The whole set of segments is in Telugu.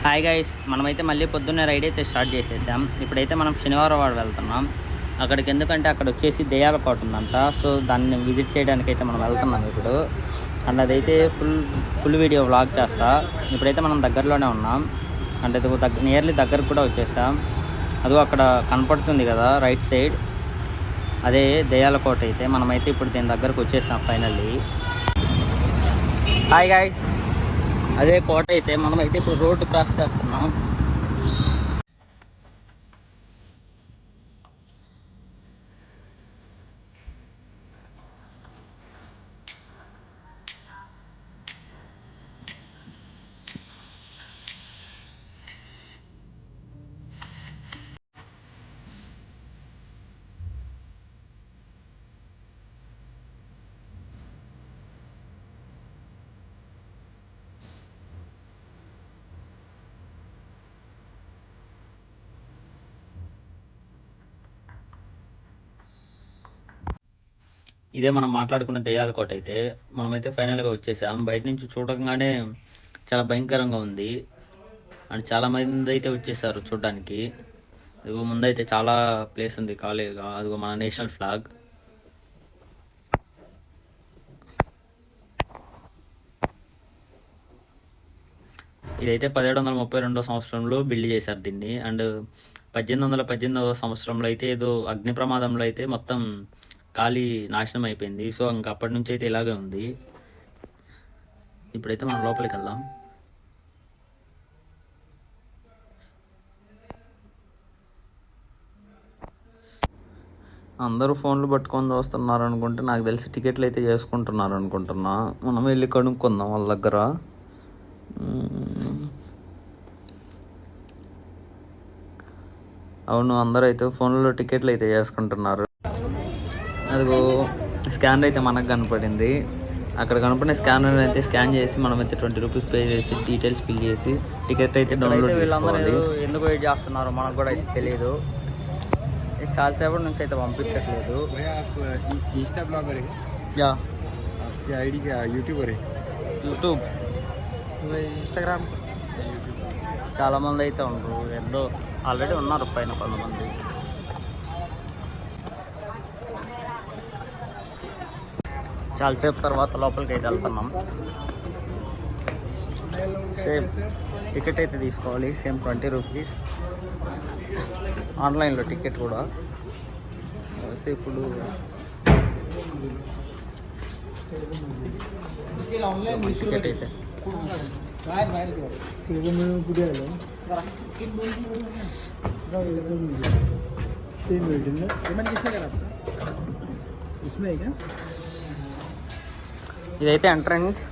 హాయ్ గైస్, మనమైతే మళ్ళీ పొద్దున్నే రైడ్ అయితే స్టార్ట్ చేసేసాం. ఇప్పుడైతే మనం శనివారం వాడు వెళ్తున్నాం అక్కడికి. ఎందుకంటే అక్కడ వచ్చేసి దెయ్యాల కోట ఉందంట. సో దాన్ని విజిట్ చేయడానికి అయితే మనం వెళ్తున్నాం ఇప్పుడు. అండ్ అదైతే ఫుల్ వీడియో వ్లాగ్ చేస్తా. ఇప్పుడైతే మనం దగ్గరలోనే ఉన్నాం. అంటే నియర్లీ దగ్గరకు కూడా వచ్చేసాం. అదిగో అక్కడ కనపడుతుంది కదా రైట్ సైడ్, అదే దెయ్యాల కోట. అయితే మనమైతే ఇప్పుడు దీని దగ్గరకు వచ్చేసాం ఫైనల్లీ. హాయ్ గైస్, అదే కోట. అయితే మనమైతే ఇప్పుడు రోడ్డు క్రాస్ చేస్తున్నాం. ఇదే మనం మాట్లాడుకున్న దెయ్యాల కోట. అయితే మనమైతే ఫైనల్గా వచ్చేసాం. బయట నుంచి చూడగానే చాలా భయంకరంగా ఉంది. అండ్ చాలా మంది అయితే వచ్చేసారు చూడడానికి. ఇదిగో ముందైతే చాలా ప్లేస్ ఉంది ఖాళీగా. అదిగో మన నేషనల్ ఫ్లాగ్. ఇదైతే 1732 సంవత్సరంలో బిల్డ్ చేశారు దీన్ని. అండ్ 1818 సంవత్సరంలో అయితే ఏదో అగ్ని ప్రమాదంలో అయితే మొత్తం ఖాళీ నాశనం అయిపోయింది. సో ఇంకా అప్పటి నుంచి అయితే ఇలాగే ఉంది. ఇప్పుడైతే మనం లోపలికి వెళ్దాం. అందరూ ఫోన్లు పట్టుకొని వస్తున్నారు అనుకుంటే, నాకు తెలిసి టికెట్లు అయితే చేసుకుంటున్నారు అనుకుంటున్నా. మనం వెళ్ళి కనుక్కుందాం వాళ్ళ దగ్గర. అవును, అందరూ అయితే ఫోన్లో టికెట్లు అయితే చేసుకుంటున్నారు. అదిగో స్కానర్ అయితే మనకు కనపడింది. అక్కడ కనపడిన స్కానర్ అయితే స్కాన్ చేసి మనమైతే 20 రూపీస్ పే చేసి డీటెయిల్స్ ఫిల్ చేసి టికెట్ అయితే డౌన్లోడ్ చేసుకోవాలి. ఎందుకు వెయిట్ చేస్తున్నారు మనకు కూడా అయితే తెలియదు. చాలాసేపటి నుంచి అయితే పంపించట్లేదు. యూట్యూబ్, ఇన్స్టాగ్రామ్ చాలామంది అయితే ఉండరు. ఏదో ఆల్రెడీ ఉన్నారు పైన కొంతమంది. చాలాసేపు తర్వాత లోపలికి అయితే వెళ్తున్నాం. సేమ్ టికెట్ అయితే తీసుకోవాలి. Same 20 rupees. ఆన్లైన్లో టికెట్ కూడా అయితే ఇప్పుడు టికెట్ అయితే ఇదైతే ఎంట్రన్స్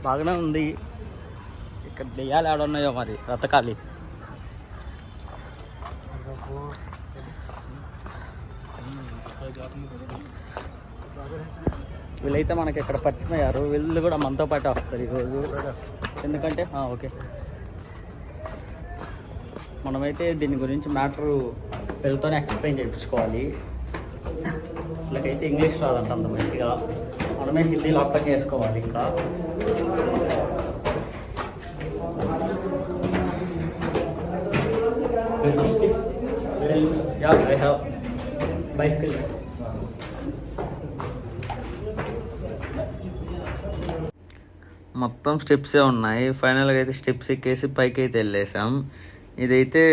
బాగానే ఉంది. ఇక్కడ దెయ్యాలు ఆడున్నాయో మరి వెతకాలి. వీళ్ళైతే మనకి ఇక్కడ పరిచయం అయ్యారు. వీళ్ళు కూడా మనతో పాటు వస్తారు ఈరోజు. ఎందుకంటే ఓకే, మనమైతే దీని గురించి మ్యాటరు వీళ్ళతోనే ఎక్స్ప్లెయిన్ చేయించుకోవాలి. వీళ్ళకైతే ఇంగ్లీష్ రాదంట అంత మంచిగా. మనమే హిందీలో అర్థం చేసుకోవాలి. ఇంకా బైసికల్ మొత్తం స్టెప్సే ఉన్నాయి. ఫైనల్గా అయితే స్టెప్స్ ఎక్కేసి పైకి అయితే వెళ్ళేసాం. ఇదైతే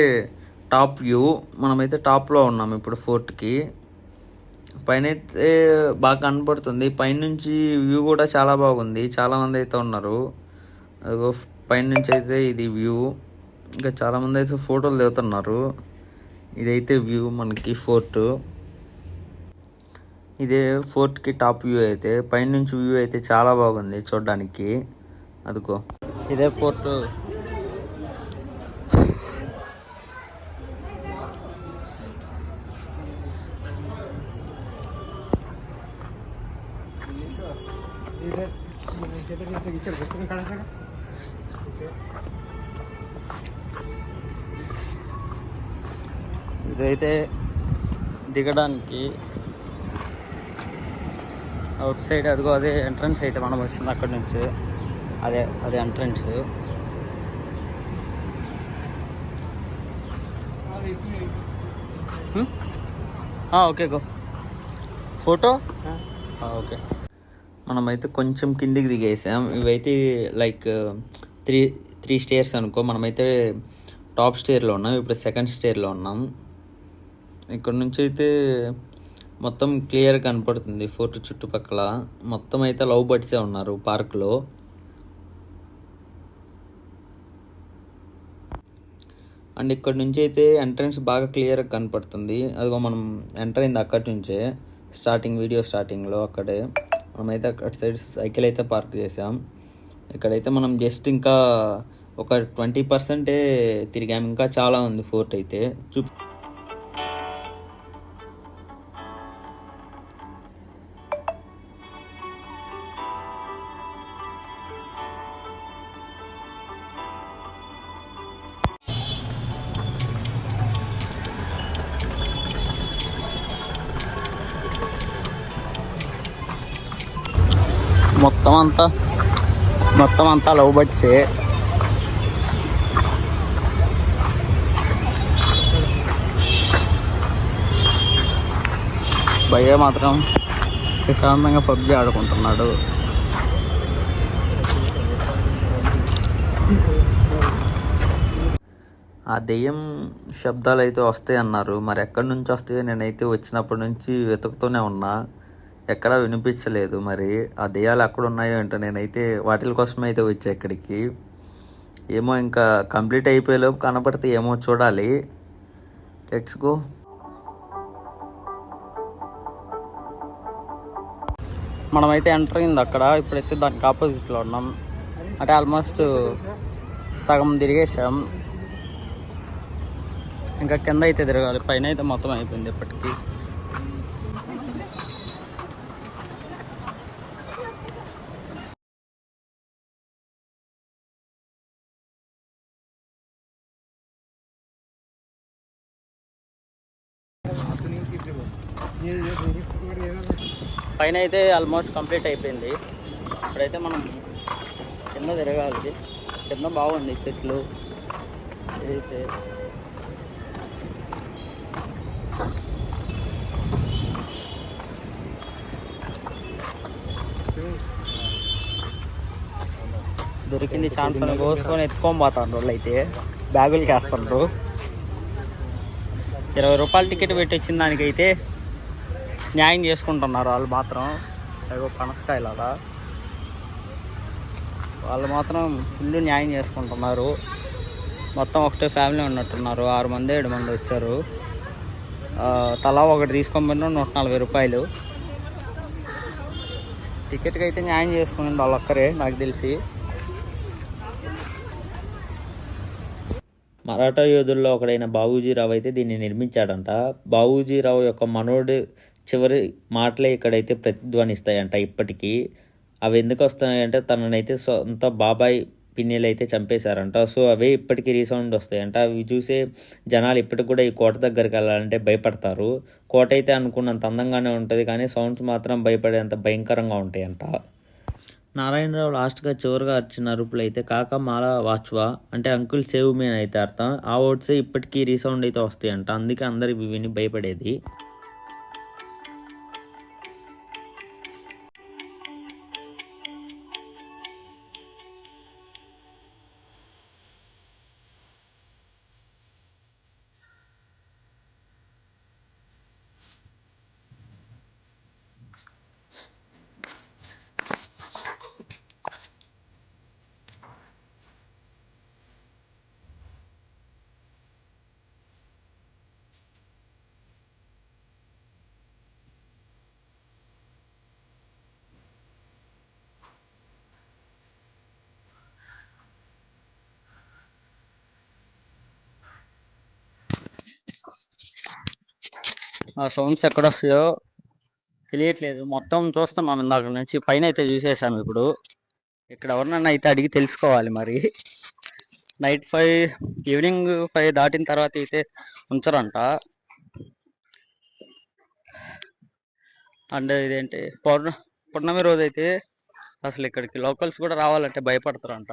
టాప్ వ్యూ. మనమైతే టాప్లో ఉన్నాం ఇప్పుడు ఫోర్ట్కి. పైన అయితే బాగా కనపడుతుంది. పైనుంచి వ్యూ కూడా చాలా బాగుంది. చాలామంది అయితే ఉన్నారు. అదిగో పైనుంచి అయితే ఇది వ్యూ. ఇంకా చాలామంది అయితే ఫోటోలు దిగుతున్నారు. ఇదైతే వ్యూ మనకి ఫోర్ట్. ఇదే ఫోర్ట్కి టాప్ వ్యూ. అయితే పైనుంచి వ్యూ అయితే చాలా బాగుంది చూడడానికి. అదిగో ఇదే ఫోర్ట్. ఇదైతే దిగడానికి అవుట్ సైడ్. అదిగో అదే ఎంట్రన్స్ అయితే మనం వచ్చింది అక్కడి నుంచి. అదే అదే entrance. Okay go photo. Okay, మనమైతే కొంచెం కిందికి దిగేసాం. ఇవైతే లైక్ త్రీ త్రీ స్టేర్స్ అనుకో. మనమైతే టాప్ స్టేర్లో ఉన్నాం, ఇప్పుడు సెకండ్ స్టేర్లో ఉన్నాం. ఇక్కడ నుంచి అయితే మొత్తం క్లియర్ కనపడుతుంది ఫోర్ట్ చుట్టుపక్కల. మొత్తం అయితే లవ్ బర్డ్సే ఉన్నారు పార్క్లో. అండ్ ఇక్కడ నుంచి అయితే ఎంట్రన్స్ బాగా క్లియర్గా కనపడుతుంది. అదిగో మనం ఎంటర్ అయింది అక్కడి నుంచే, వీడియో స్టార్టింగ్లో అక్కడే. మనమైతే అక్కడ సైడ్ సైకిల్ అయితే పార్క్ చేసాం. ఇక్కడైతే మనం జస్ట్ ఇంకా ఒక 20% తిరిగాం, ఇంకా చాలా ఉంది ఫోర్ట్ అయితే. మొత్తం అంతా లవ్ బర్డ్సే. భయ్య మాత్రం ప్రశాంతంగా పబ్జి ఆడుకుంటున్నాడు. ఆ దెయ్యం శబ్దాలు అయితే వస్తాయి అన్నారు, మరి ఎక్కడి నుంచి వస్తాయో నేనైతే వచ్చినప్పటి నుంచి వెతుకుతూనే ఉన్నా, ఎక్కడా వినిపించలేదు. మరి ఆ దెయ్యాలు ఎక్కడ ఉన్నాయో ఏంటో, నేనైతే వాటి కోసమే అయితే వచ్చా ఇక్కడికి. ఏమో ఇంకా కంప్లీట్ అయిపోయేలోపు కనపడితే ఏమో చూడాలి. Let's go. మనమైతే ఎంటర్ అయింది అక్కడ, ఇప్పుడైతే దానికి ఆపోజిట్లో ఉన్నాం. అంటే ఆల్మోస్ట్ సగం తిరిగేసాం, ఇంకా కింద అయితే తిరగాలి. పైన అయితే మొత్తం అయిపోయింది ఇప్పటికీ. పైన అయితే ఆల్మోస్ట్ కంప్లీట్ అయిపోయింది. ఇప్పుడైతే మనం కింద తిరగాలి. కింద బాగుంది చెట్లు అయితే. దొరికింది ఛాన్స్ అని కోసుకొని ఎత్తుకొని పోతాను వాళ్ళు అయితే, బ్యాగులకి వేస్తుండ్రు. 20 రూపాయలు టికెట్ పెట్టి వచ్చిన దానికైతే న్యాయం చేసుకుంటున్నారు వాళ్ళు మాత్రం. ఏవో పనసకాయలాగా వాళ్ళు మాత్రం ఫుల్ న్యాయం చేసుకుంటున్నారు. మొత్తం ఒకటే ఫ్యామిలీ ఉన్నట్టున్నారు, 6 మంది 7 మంది వచ్చారు. తలా ఒకటి తీసుకొని పోయినా 140 రూపాయలు. టికెట్కి అయితే న్యాయం చేసుకుని వాళ్ళు ఒక్కరే నాకు తెలిసి. మరాఠా యోధుల్లో ఒకడైన బాబూజీరావు అయితే దీన్ని నిర్మించాడంట. బాబూజీరావు యొక్క మనోడు చివరి మాటలే ఇక్కడైతే ప్రతిధ్వనిస్తాయంట ఇప్పటికీ. అవి ఎందుకు వస్తాయంటే తననైతే సొంత బాబాయ్ పిన్నిలు అయితే చంపేశారంట. సో అవే ఇప్పటికీ రీసౌండ్ వస్తాయంట. అవి చూసే జనాలు ఇప్పటికి కూడా ఈ కోట దగ్గరికి వెళ్ళాలంటే భయపడతారు. కోట అయితే అనుకున్నంత అందంగానే ఉంటుంది, కానీ సౌండ్స్ మాత్రం భయపడేంత భయంకరంగా ఉంటాయంట. నారాయణరావు లాస్ట్గా చివరిగా అర్చిన అరుపులు అయితే కాకా మాల వాచ్వా అంటే అంకుల్ సేవ్ మీ అని అయితే అర్థం. ఆ వర్డ్సే ఇప్పటికీ రీసౌండ్ అయితే వస్తాయంట, అందుకే అందరు విని భయపడేది. ఆ సౌండ్స్ ఎక్కడ వస్తాయో తెలియట్లేదు. మొత్తం చూస్తున్నాం ఇందాక నుంచి, పైన అయితే చూసేసాము. ఇప్పుడు ఇక్కడ ఎవరినన్నా అయితే అడిగి తెలుసుకోవాలి. మరి నైట్ 5 ఈవినింగ్ 5 దాటిన తర్వాత అయితే ఉంచరంట. అండ్ ఇదేంటి పున్నమి రోజు అయితే అసలు ఇక్కడికి లోకల్స్ కూడా రావాలంటే భయపడతారంట.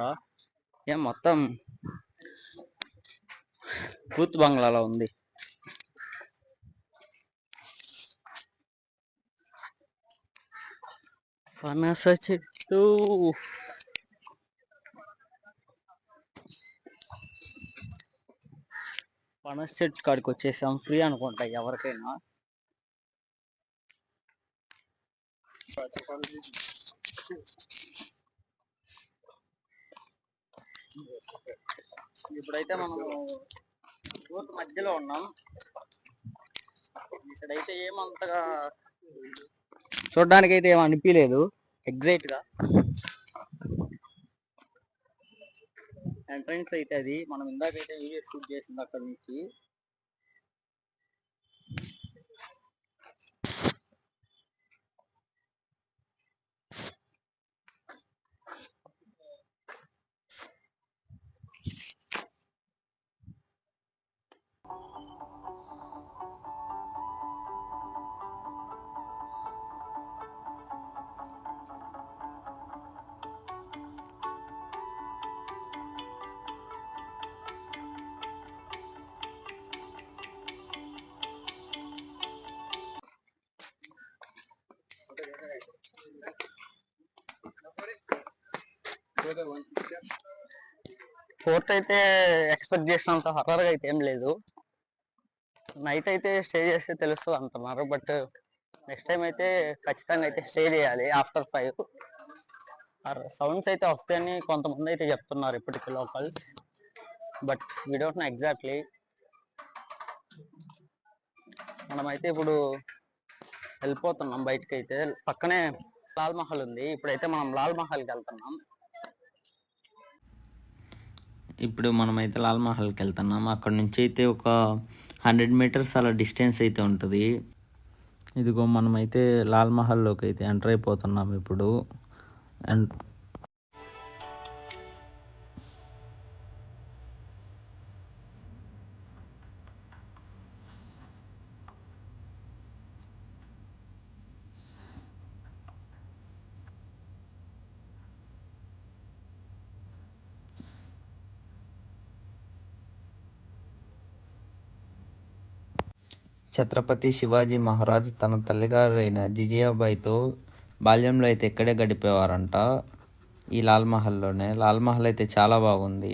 ఏం మొత్తం బూత్ బంగ్లాలో ఉంది. పనస చెట్టు, పనస చెట్టు కాడికి వచ్చేసాం. ఫ్రీ అనుకుంటా ఎవరికైనా. ఇప్పుడైతే మనము ఊరు మధ్యలో ఉన్నాం. ఇక్కడైతే ఏమంతగా చూడడానికి అయితే ఏం అనిపించలేదు ఎగ్జైట్ గా. ఎంట్రన్స్ అయితే అది మనం ఇందాకైతే వీడియో షూట్ చేసింది అక్కడ నుంచి. ఫోర్త్ అయితే ఎక్స్పెక్ట్ చేసినంత హర్రర్ గా అయితే ఏం లేదు. నైట్ అయితే స్టే చేస్తే తెలుస్తుంది అంటున్నారు. బట్ నెక్స్ట్ టైం అయితే ఖచ్చితంగా అయితే స్టే చేయాలి ఆఫ్టర్ 5. సౌండ్స్ అయితే వస్తాయని కొంతమంది అయితే చెప్తున్నారు ఇప్పటికీ locals. But we don't know exactly. మనమైతే ఇప్పుడు వెళ్ళిపోతున్నాం బయటకి. అయితే పక్కనే లాల్ మహల్ ఉంది. ఇప్పుడైతే మనం లాల్ మహల్కి వెళ్తున్నాం. ఇప్పుడు మనమైతే లాల్ మహల్కి వెళ్తున్నాం. అక్కడ నుంచి అయితే ఒక 100 మీటర్స్ అలా డిస్టెన్స్ అయితే ఉంటుంది. ఇదిగో మనమైతే లాల్ మహల్లోకి అయితే ఎంటర్ అయిపోతున్నాం ఇప్పుడు. అండ్ ఛత్రపతి శివాజీ మహారాజ్ తన తల్లిగారైన జిజియాబాయితో బాల్యంలో అయితే ఇక్కడే గడిపేవారంట, ఈ లాల్ మహల్లోనే. లాల్ మహల్ అయితే చాలా బాగుంది.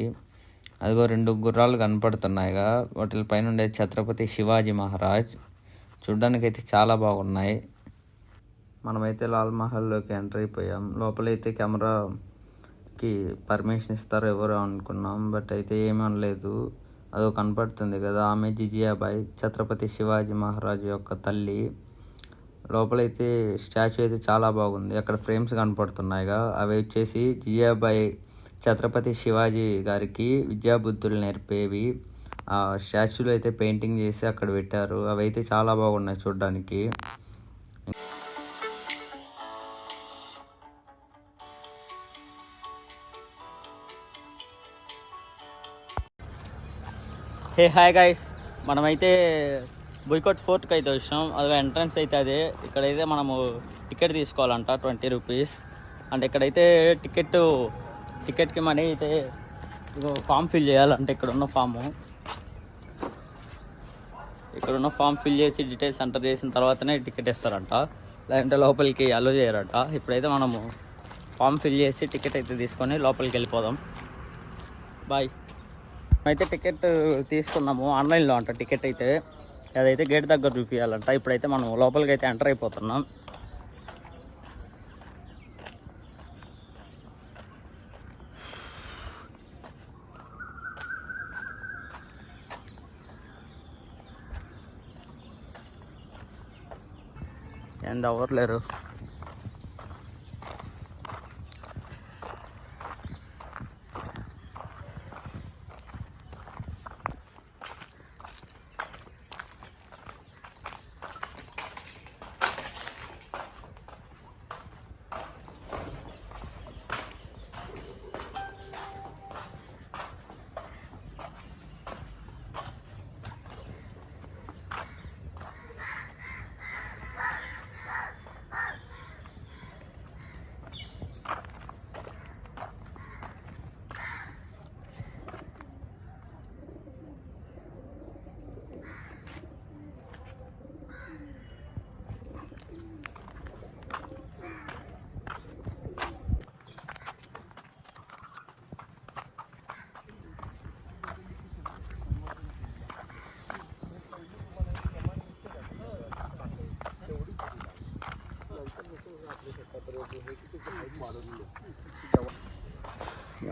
అదిగో 2 గుర్రాలు కనపడుతున్నాయిగా, వాటి పైన ఉండే ఛత్రపతి శివాజీ మహారాజ్. చూడ్డానికి అయితే చాలా బాగున్నాయి. మనమైతే లాల్ మహల్లోకి ఎంటర్ అయిపోయాం. లోపలైతే కెమెరాకి పర్మిషన్ ఇస్తారో ఎవరో అనుకున్నాం. బట్ అయితే ఏమీ అనలేదు. అదో కనపడుతుంది కదా, ఆమె జిజియాబాయి, ఛత్రపతి శివాజీ మహారాజ్ యొక్క తల్లి. లోపలైతే స్టాచ్యూ అయితే చాలా బాగుంది. అక్కడ ఫ్రేమ్స్ కనపడుతున్నాయిగా, అవి వచ్చేసి జిజియాబాయి ఛత్రపతి శివాజీ గారికి విద్యాబుద్ధులు నేర్పేవి. ఆ స్టాచ్యూలో అయితే పెయింటింగ్ చేసి అక్కడ పెట్టారు. అవి అయితే చాలా బాగున్నాయి చూడడానికి. హే హాయ్ గైస్, మనమైతే బోయ్కోట్ ఫోర్ట్కి అయితే వచ్చాం. అది ఎంట్రన్స్ అయితే అదే. ఇక్కడైతే మనము టికెట్ తీసుకోవాలంట 20 రూపీస్. అంటే ఇక్కడైతే టికెట్కి మనీ అయితే ఫామ్ ఫిల్ చేయాలంటే ఇక్కడున్న ఫామ్ ఫిల్ చేసి డీటెయిల్స్ ఎంటర్ చేసిన తర్వాతనే టికెట్ ఇస్తారంట, లేదంటే లోపలికి అలో చేయరంట. ఇప్పుడైతే మనము ఫామ్ ఫిల్ చేసి టికెట్ అయితే తీసుకొని లోపలికి వెళ్ళిపోదాం. బాయ్. అయితే టికెట్ తీసుకున్నాము ఆన్లైన్లో అంట. టికెట్ అయితే అదైతే గేట్ దగ్గర చూపించాలంట. ఇప్పుడైతే మనం లోపలికి అయితే ఎంటర్ అయిపోతున్నాం. ఎంత ఎవరు లేరు.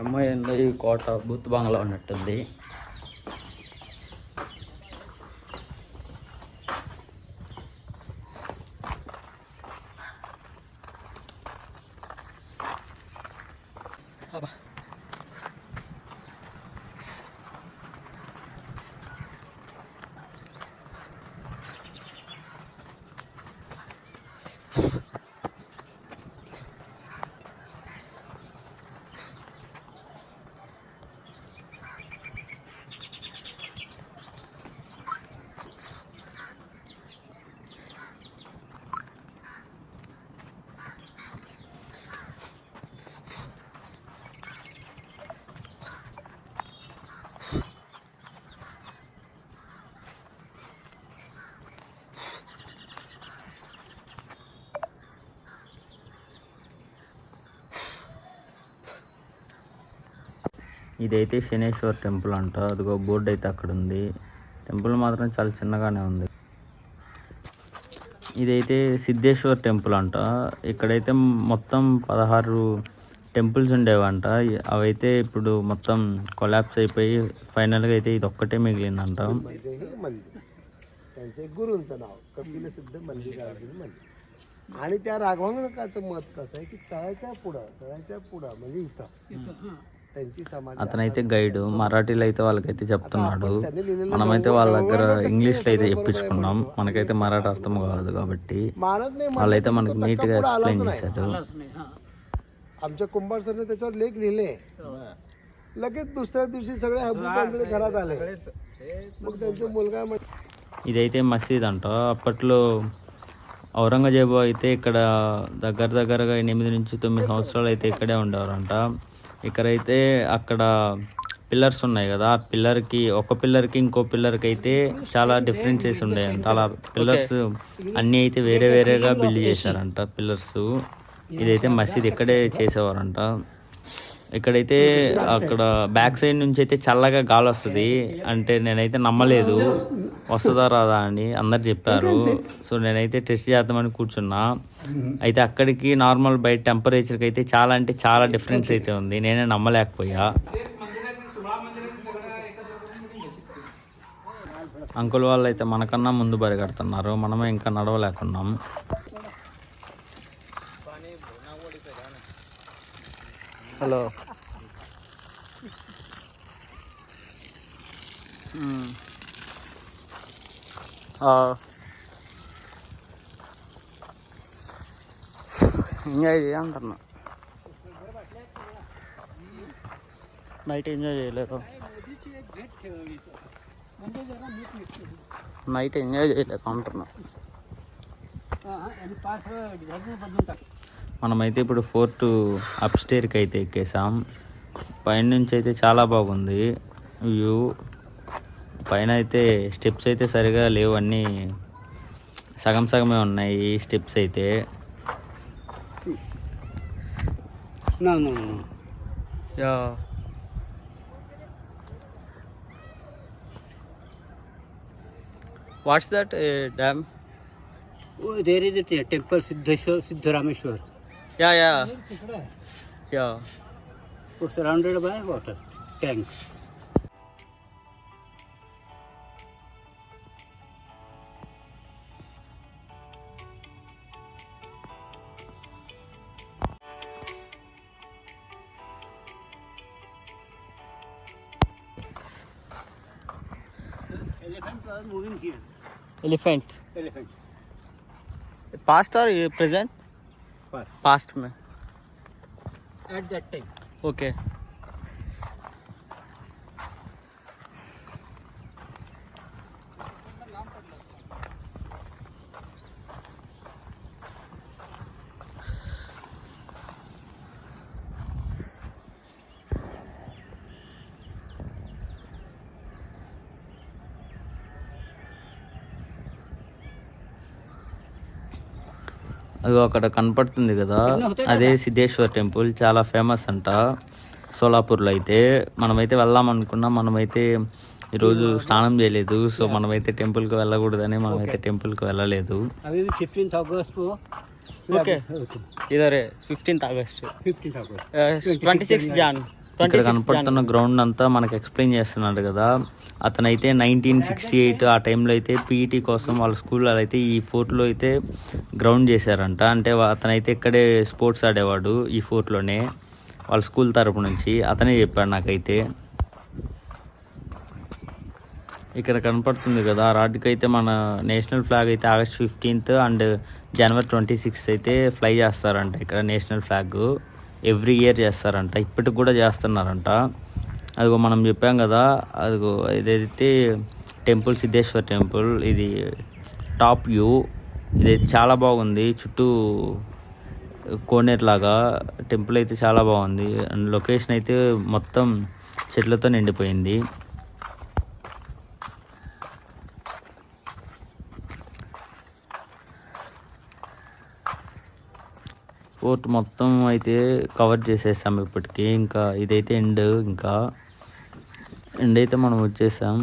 అమ్మాయి ఏందో ఈ కోట బూత్ బంగ్లా ఉన్నట్టుంది. ఇదైతే శనేశ్వర్ టెంపుల్ అంట. అదిగో బోర్డు అయితే అక్కడ ఉంది. టెంపుల్ మాత్రం చాలా చిన్నగానే ఉంది. ఇదైతే సిద్ధేశ్వర్ టెంపుల్ అంట. ఇక్కడైతే మొత్తం 16 టెంపుల్స్ ఉండేవంట. అవైతే ఇప్పుడు మొత్తం కొలాప్స్ అయిపోయి ఫైనల్గా అయితే ఇది ఒక్కటే मिळालींదంట. त्यांचे गुरूंचं नाव कपिल सिद्ध मल्लिकार्जुन मंदिर. आणि त्या राघवांकाचं मत कसं आहे की तळाच्या पुढं म्हणजे इथं त्यांची समाधी. అతనైతే గైడ్ మరాఠీలో అయితే వాళ్ళకైతే చెప్తున్నాడు. మనమైతే వాళ్ళ దగ్గర ఇంగ్లీష్లో అయితే చెప్పించుకున్నాం. మనకైతే మరాఠీ అర్థం కాదు కాబట్టి వాళ్ళైతే మనకి నీట్గా ఎక్స్ప్లెయిన్ చేశారు. आमच्या कुंभार सरने त्याच्यावर लेख लिहिले. लगेच दुसऱ्या दिवशी सगळे हबूबांकडे घरात आले. मग त्यांचा मुलगा ఇదైతే మసీద్ అంట. అప్పట్లో ఔరంగజేబు అయితే ఇక్కడ దగ్గరగా 8 నుంచి 9 సంవత్సరాలు అయితే ఇక్కడే ఉండేవారంట. ఇక్కడైతే అక్కడ పిల్లర్స్ ఉన్నాయి కదా, ఆ పిల్లర్కి ఒక పిల్లర్కి ఇంకో పిల్లర్కి అయితే చాలా డిఫరెన్సెస్ ఉండేయంట. అలా పిల్లర్స్ అన్నీ అయితే వేరేగా బిల్డ్ చేశారంట పిల్లర్స్. ఇదైతే మసీద్ ఇక్కడే చేసేవారంట. ఇక్కడైతే అక్కడ బ్యాక్ సైడ్ నుంచి అయితే చల్లగా గాలి వస్తుంది. అంటే నేనైతే నమ్మలేదు వస్తుందా రాదా అని, అందరు చెప్పారు. సో నేనైతే టెస్ట్ చేద్దామని కూర్చున్నా. అయితే అక్కడికి నార్మల్ బయట టెంపరేచర్కి అయితే చాలా డిఫరెన్స్ అయితే ఉంది. నేనే నమ్మలేకపోయా. అంకుల్ వాళ్ళు అయితే మనకన్నా ముందు పరిగెడుతున్నారు. మనమే ఇంకా నడవలేకున్నాం. హలో ఎంజాయ్ చేయంటున్నా. నైట్ ఎంజాయ్ చేయలేదు. అంటున్నా. మనమైతే ఇప్పుడు 4th అప్స్టేర్కి అయితే ఎక్కేసాం. పైన నుంచి అయితే చాలా బాగుంది వ్యూ. పైన అయితే స్టెప్స్ అయితే సరిగా లేవు, అన్నీ సగమే ఉన్నాయి స్టెప్స్ అయితే. What's that dam? there is a temple Siddharameshwar. Yeah. It's surrounded by water tank. Elephant was moving here. Elephant. Past or present? Past में. At that time. Okay. అది అక్కడ కనపడుతుంది కదా, అదే సిద్ధేశ్వర్ టెంపుల్. చాలా ఫేమస్ అంట సోలాపూర్లో. అయితే మనమైతే వెళ్దాం అనుకున్నాం. మనమైతే ఈరోజు స్నానం చేయలేదు. సో మనమైతే టెంపుల్కి వెళ్ళకూడదని మనమైతే టెంపుల్కి వెళ్ళలేదు. 15th August को ఓకే ఇదరే 15th ఆగస్ట్ 26 జాన్. ఇక్కడ కనపడుతున్న గ్రౌండ్ అంతా మనకు ఎక్స్ప్లెయిన్ చేస్తున్నాడు కదా, అతనైతే 1968 ఆ టైంలో అయితే పీఈటీ కోసం వాళ్ళ స్కూల్లో అయితే ఈ ఫోర్ట్లో అయితే గ్రౌండ్ చేశారంట. అంటే అతనైతే ఇక్కడే స్పోర్ట్స్ ఆడేవాడు ఈ ఫోర్ట్లోనే వాళ్ళ స్కూల్ తరపు నుంచి, అతనే చెప్పాడు నాకైతే. ఇక్కడ కనపడుతుంది కదా ఆ రాడ్కి అయితే మన నేషనల్ ఫ్లాగ్ అయితే August 15th and January 26th అయితే ఫ్లై చేస్తారంట. ఇక్కడ నేషనల్ ఫ్లాగ్ ఎవ్రీ ఇయర్ చేస్తారంట, ఇప్పటికి కూడా చేస్తున్నారంట. అదిగో మనం చెప్పాం కదా, అదిగో ఇదైతే టెంపుల్ సిద్ధేశ్వర్ టెంపుల్, ఇది టాప్ వ్యూ. ఇదైతే చాలా బాగుంది, చుట్టూ కోనేరు లాగా టెంపుల్ అయితే చాలా బాగుంది. అండ్ లొకేషన్ అయితే మొత్తం చెట్లతో నిండిపోయింది. ఫోర్ట్ మొత్తం అయితే కవర్ చేసేసాం ఇప్పటికీ. ఇంకా ఇదైతే ఎండ్ అయితే మనం వచ్చేసాం.